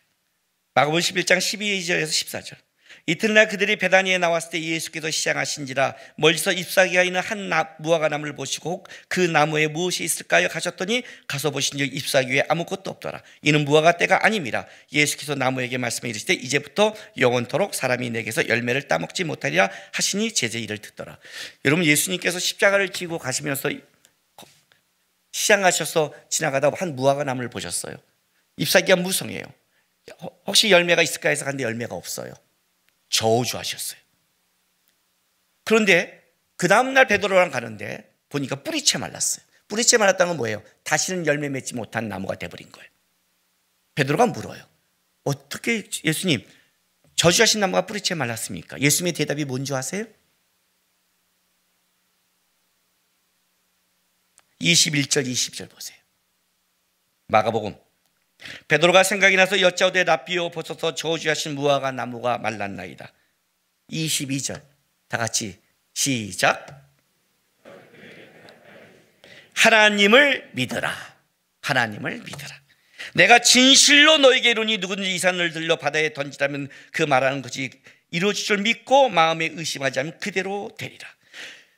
마가복음 11장 12절에서 14절. 이튿날 그들이 베다니에 나왔을 때 예수께서 시장하신지라 멀리서 잎사귀가 있는 한 무화과 나무를 보시고 혹 그 나무에 무엇이 있을까요? 가셨더니 가서 보신즉 잎사귀 위에 아무것도 없더라. 이는 무화과 때가 아님이라. 예수께서 나무에게 말씀해 이르시되 이제부터 영원토록 사람이 내게서 열매를 따먹지 못하리라 하시니 제자 이를 듣더라. 여러분, 예수님께서 십자가를 지고 가시면서 시장하셔서 지나가다 한 무화과 나무를 보셨어요. 잎사귀가 무성해요. 혹시 열매가 있을까 해서 갔는데 열매가 없어요. 저주하셨어요. 그런데 그 다음날 베드로랑 가는데 보니까 뿌리채 말랐어요. 뿌리채 말랐다는 건 뭐예요? 다시는 열매 맺지 못한 나무가 돼버린 거예요. 베드로가 물어요. 어떻게 예수님, 저주하신 나무가 뿌리채 말랐습니까? 예수님의 대답이 뭔지 아세요? 21절 20절 보세요. 마가복음. 베드로가 생각이 나서 여짜오되 랍비여 보소서 저주하신 무화과 나무가 말랐나이다. 22절 다 같이 시작. 하나님을 믿으라. 하나님을 믿으라. 내가 진실로 너에게 이르노니 누구든지 이 산을 들려 바다에 던지라면 그 말하는 것이 이루어질 줄 믿고 마음에 의심하지 않으면 그대로 되리라.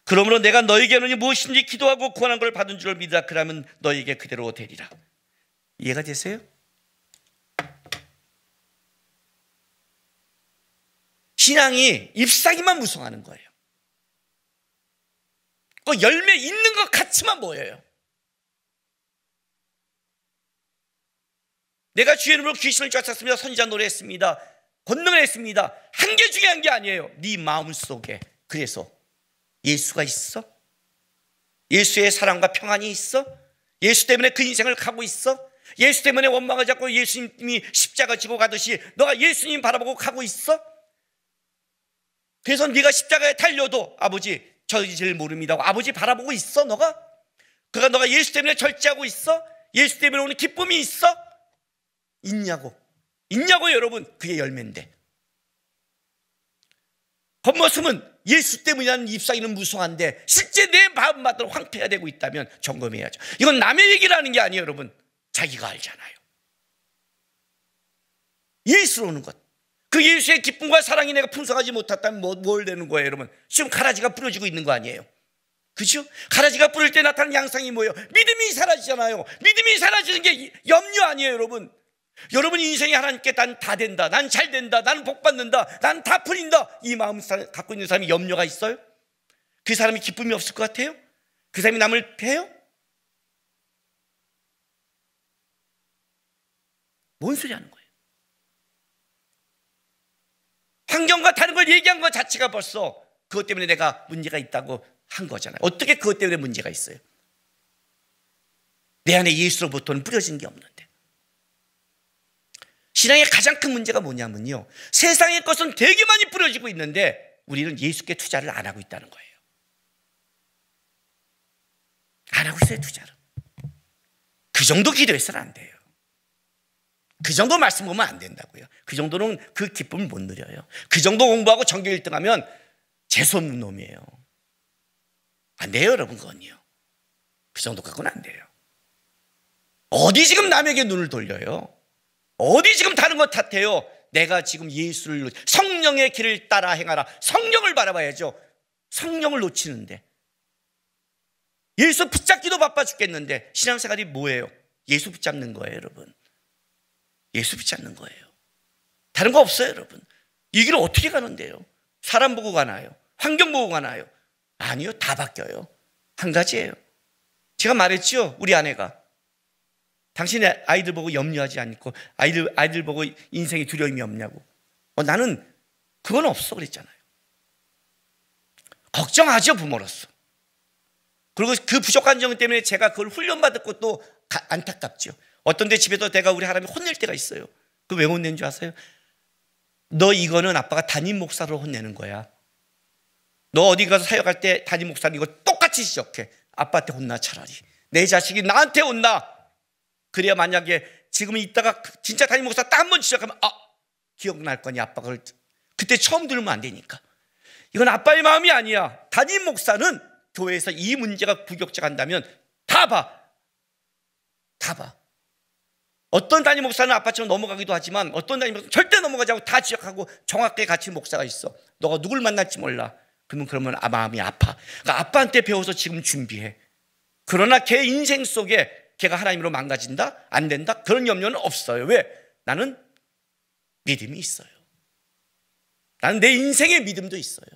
그러므로 내가 너에게 이르노니 무엇인지 기도하고 구하는 걸 받은 줄 믿으라. 그러면 너에게 그대로 되리라. 이해가 되세요? 신앙이 잎사귀만 무성하는 거예요. 그 열매 있는 것 같이만 보여요. 내가 주의 이름으로 귀신을 쫓았습니다. 선지자 노래했습니다. 권능을 했습니다. 한 게 중요한 게 아니에요. 네 마음속에 그래서 예수가 있어? 예수의 사랑과 평안이 있어? 예수 때문에 그 인생을 가고 있어? 예수 때문에 원망을 잡고 예수님이 십자가 지고 가듯이 너가 예수님 바라보고 가고 있어? 그래서 네가 십자가에 달려도 아버지 저질 모릅니다 하고 아버지 바라보고 있어? 너가 예수 때문에 절제하고 있어? 예수 때문에 오는 기쁨이 있어? 있냐고 여러분. 그게 열매인데 겉모습은 예수 때문이라는 잎사귀는 무성한데 실제 내 마음만으로 황폐가 되고 있다면 점검해야죠. 이건 남의 얘기라는 게 아니에요 여러분. 자기가 알잖아요. 예수로 오는 것, 그 예수의 기쁨과 사랑이 내가 풍성하지 못했다면 뭘 되는 거예요 여러분? 지금 가라지가 부러지고 있는 거 아니에요? 그렇죠? 가라지가 부를 때 나타나는 양상이 뭐예요? 믿음이 사라지잖아요. 믿음이 사라지는 게 염려 아니에요 여러분. 여러분 인생이 하나님께 난 다 된다, 난 잘 된다, 나는 복 받는다, 난 다 풀린다, 이 마음 갖고 있는 사람이 염려가 있어요? 그 사람이 기쁨이 없을 것 같아요? 그 사람이 남을 패요? 뭔 소리 하는 거예요? 환경과 다른 걸 얘기한 것 자체가 벌써 그것 때문에 내가 문제가 있다고 한 거잖아요. 어떻게 그것 때문에 문제가 있어요? 내 안에 예수로부터는 뿌려진 게 없는데. 신앙의 가장 큰 문제가 뭐냐면요, 세상의 것은 되게 많이 뿌려지고 있는데 우리는 예수께 투자를 안 하고 있다는 거예요. 안 하고 있어요 투자를. 그 정도 기도해서는 안 돼요. 그 정도 말씀 보면 안 된다고요. 그 정도는 그 기쁨을 못 누려요. 그 정도 공부하고 전교 1등하면 재수없는 놈이에요. 안 돼요 여러분. 그건요, 그 정도 갖고는 안 돼요. 어디 지금 남에게 눈을 돌려요? 어디 지금 다른 것 탓해요? 내가 지금 예수를, 성령의 길을 따라 행하라. 성령을 바라봐야죠. 성령을 놓치는데, 예수 붙잡기도 바빠 죽겠는데 신앙생활이 뭐예요? 예수 붙잡는 거예요 여러분. 예수 붙잡는 거예요. 다른 거 없어요 여러분. 이 길을 어떻게 가는데요? 사람 보고 가나요? 환경 보고 가나요? 아니요, 다 바뀌어요. 한 가지예요. 제가 말했죠, 우리 아내가 당신의 아이들 보고 염려하지 않고 아이들 보고 인생에 두려움이 없냐고. 나는 그건 없어 그랬잖아요. 걱정하죠 부모로서. 그리고 그 부족한 점 때문에 제가 그걸 훈련받을 것도 안타깝죠. 어떤 데 집에서 내가 우리 하나님이 혼낼 때가 있어요. 그 왜 혼낸 줄 아세요? 너 이거는 아빠가 담임 목사로 혼내는 거야. 너 어디 가서 사역할 때 담임 목사는 이거 똑같이 지적해. 아빠한테 혼나. 차라리 내 자식이 나한테 혼나. 그래야 만약에 지금 이따가 진짜 담임 목사 딱 한 번 지적하면 기억날 거니 아빠가 그럴 때. 그때 처음 들으면 안 되니까. 이건 아빠의 마음이 아니야. 담임 목사는 교회에서 이 문제가 부격자 간다면 다 봐. 어떤 담임 목사는 아빠처럼 넘어가기도 하지만 어떤 담임 목사는 절대 넘어가지 않고 다 지적하고 정확하게 같이 목사가 있어. 너가 누굴 만날지 몰라. 그러면 마음이 아파. 그러니까 아빠한테 배워서 지금 준비해. 그러나 걔 인생 속에 걔가 하나님으로 망가진다? 안 된다? 그런 염려는 없어요. 왜? 나는 믿음이 있어요. 나는 내 인생의 믿음도 있어요.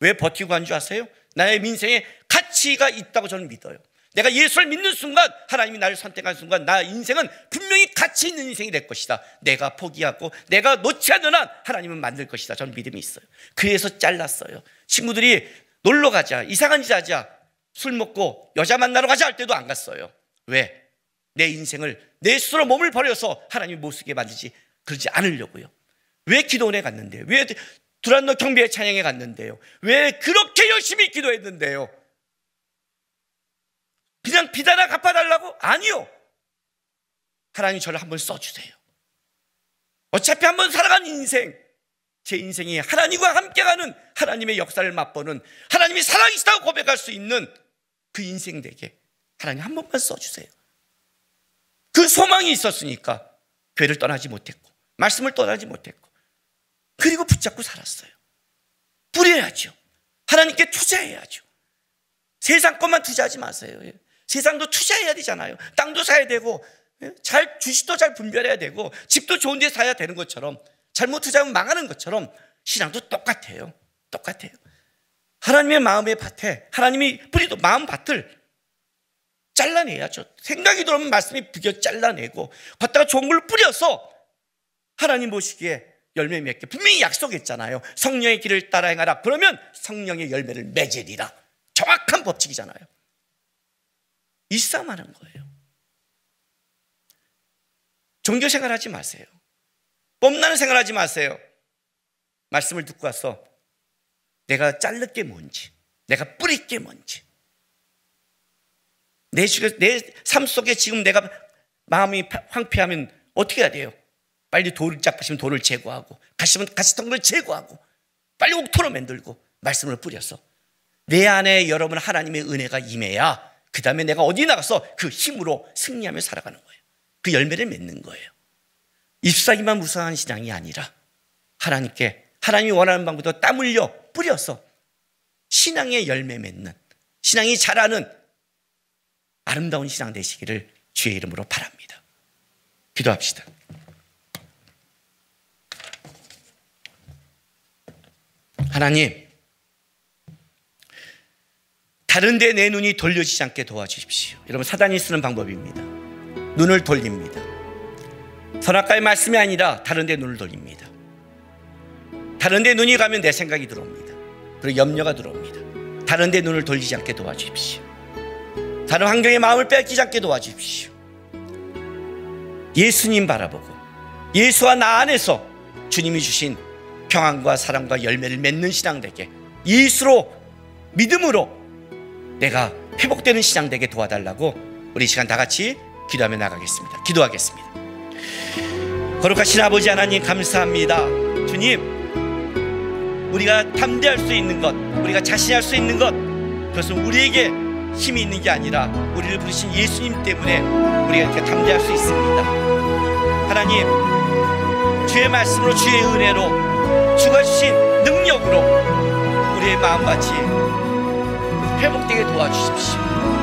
왜 버티고 간 줄 아세요? 나의 인생에 가치가 있다고 저는 믿어요. 내가 예수를 믿는 순간, 하나님이 나를 선택한 순간 나 인생은 분명히 가치 있는 인생이 될 것이다. 내가 포기하고 내가 놓지 않는 한 하나님은 만들 것이다. 저는 믿음이 있어요. 그래서 잘랐어요. 친구들이 놀러 가자, 이상한 짓 하자, 술 먹고 여자 만나러 가자 할 때도 안 갔어요. 왜? 내 인생을 내 스스로 몸을 버려서 하나님이 못 쓰게 만들지, 그러지 않으려고요. 왜 기도원에 갔는데요? 왜 두란노 경배의 찬양에 갔는데요? 왜 그렇게 열심히 기도했는데요? 그냥 비단아 갚아달라고? 아니요. 하나님 저를 한번 써주세요. 어차피 한번 살아간 인생, 제 인생이 하나님과 함께 가는, 하나님의 역사를 맛보는, 하나님이 살아계시다고 고백할 수 있는 그 인생 되게 하나님 한 번만 써주세요. 그 소망이 있었으니까 교회를 떠나지 못했고 말씀을 떠나지 못했고 그리고 붙잡고 살았어요. 뿌려야죠. 하나님께 투자해야죠. 세상 것만 투자하지 마세요. 세상도 투자해야 되잖아요. 땅도 사야 되고 주식도 잘 분별해야 되고 집도 좋은 데 사야 되는 것처럼, 잘못 투자하면 망하는 것처럼 신앙도 똑같아요. 똑같아요. 하나님의 마음의 밭에 하나님이 뿌리도 마음 밭을 잘라내야죠. 생각이 들어오면 말씀이 비겨 잘라내고 걷다가 좋은 걸 뿌려서 하나님 보시기에 열매 맺게 분명히 약속했잖아요. 성령의 길을 따라 행하라. 그러면 성령의 열매를 맺으리라. 정확한 법칙이잖아요. 이 싸움하는 거예요. 종교 생활하지 마세요. 뽐나는 생활하지 마세요. 말씀을 듣고 와서 내가 자를 게 뭔지, 내가 뿌릴 게 뭔지, 내 삶 속에 지금 내가 마음이 황폐하면 어떻게 해야 돼요? 빨리 돌을 잡으시면 돌을 제거하고, 가시면 가시덩굴을 제거하고, 빨리 옥토로 만들고 말씀을 뿌려서 내 안에 여러분 하나님의 은혜가 임해야 그 다음에 내가 어디 나가서 그 힘으로 승리하며 살아가는 거예요. 그 열매를 맺는 거예요. 잎사귀만 무성한 신앙이 아니라 하나님이 원하는 방법으로 땀 흘려 뿌려서 신앙의 열매 맺는, 신앙이 자라는 아름다운 신앙 되시기를 주의 이름으로 바랍니다. 기도합시다. 하나님, 다른 데 내 눈이 돌려지지 않게 도와주십시오. 여러분, 사단이 쓰는 방법입니다. 눈을 돌립니다. 선악과의 말씀이 아니라 다른 데 눈을 돌립니다. 다른 데 눈이 가면 내 생각이 들어옵니다. 그리고 염려가 들어옵니다. 다른 데 눈을 돌리지 않게 도와주십시오. 다른 환경의 마음을 뺏기지 않게 도와주십시오. 예수님 바라보고 예수와 나 안에서 주님이 주신 평안과 사랑과 열매를 맺는 신앙 되게, 예수로 믿음으로 내가 회복되는 신앙 되게 도와달라고 우리 시간 다 같이 기도하며 나가겠습니다. 기도하겠습니다. 거룩하신 아버지 하나님, 감사합니다. 주님, 우리가 담대할 수 있는 것, 우리가 자신할 수 있는 것, 그것은 우리에게 힘이 있는 게 아니라 우리를 부르신 예수님 때문에 우리가 이렇게 담대할 수 있습니다. 하나님, 주의 말씀으로, 주의 은혜로, 주가 주신 능력으로 우리의 마음밭이 회복되게 도와주십시오.